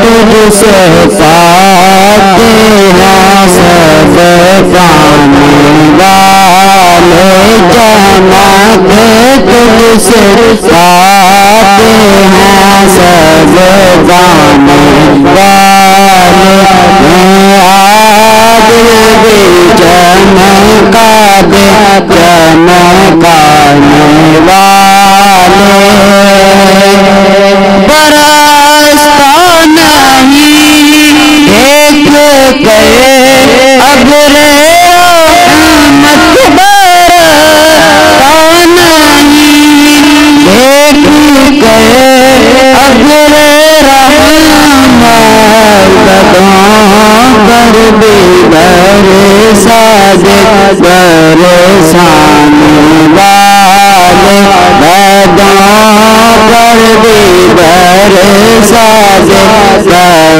तुझसे पाते हैं सब पाने वाले, चमक तुझसे पाते हैं सब पाने वाले। आज भी चमका दे चमकाने वाले, बरसता नहीं देख गए अब रे रहमत, बरसता नहीं देख गए अब रे रहमत, पर भी बरसा दे बरसाने वाले, पर भी बरसा दे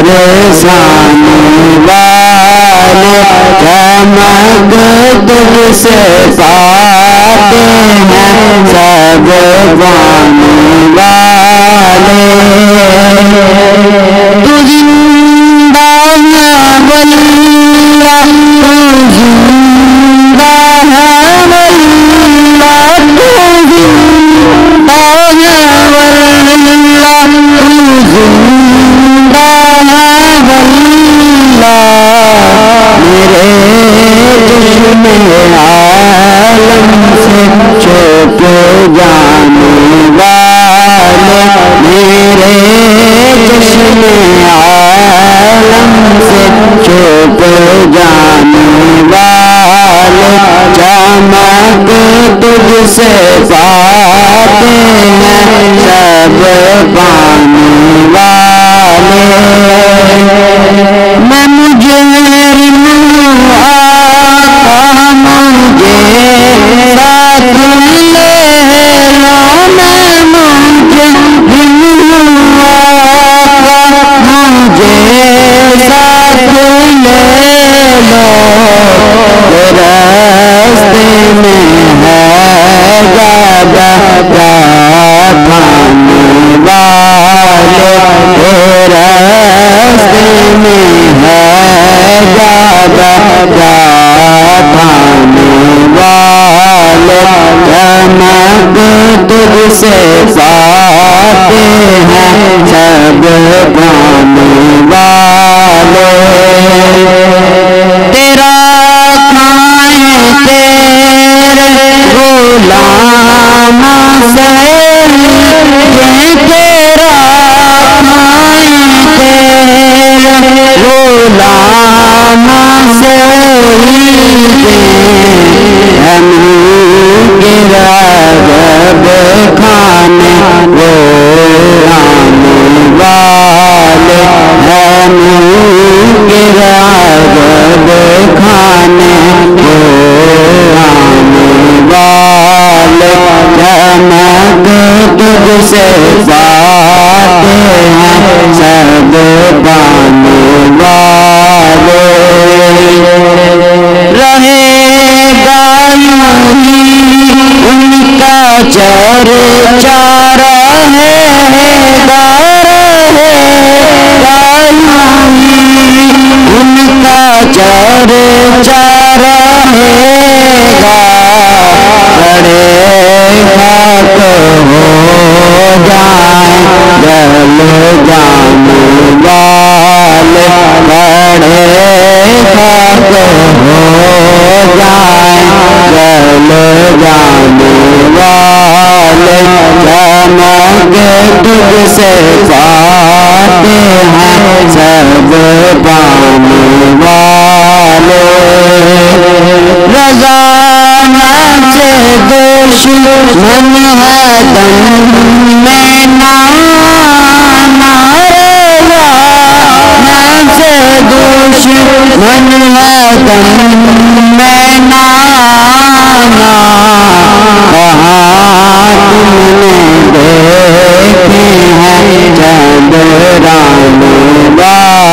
बरसाने वाले, चमक तुझसे पाते हैं सब पाने वाले। तू जिंदा है वल्लाह, तू जिंदा है वल्लाह, तू जिंदा है वल्लाह, तू जिंदा है वल्लाह। मेरे चश्मे आलम से छुप जाने वाले, मेरे चश्मे आलम से छुप जाने वाले, चमक तुझसे पाते हैं सब पाने वाले। मैं मुझे आका मुझे साथ ले लो, मैं मुझे आका मुझे साथ ले लो, रास्ते में है ज़्यादा खाने वाले, रास्ते में है ज़्यादा खाने वाले, चमक तुझसे पाते हैं सब पाने वाले। तेरा खाए तेरे गुलाम से, तेरा खाए तेरे गुलाम से हम गिरा जब खाने वो आने वाले, हम गिरा जब खाने वो आने वाले, चमक तुझसे पाते हैं सब पाने वाले। रहेगा यूं उनका चर्चा, रहेगा उनका चर्चा रहेगा, बड़े खाक हो जाए जल जाने वाले, बड़े खाक हो जाए जल जाने वाले, चमक तुझसे पाते हैं सब पाने वाले। रज़ा से दुश्मन है दम में नाना, से दुश्मन है दम में नाना, कहाँ तुमने देखे हैं चंद्राने वाले,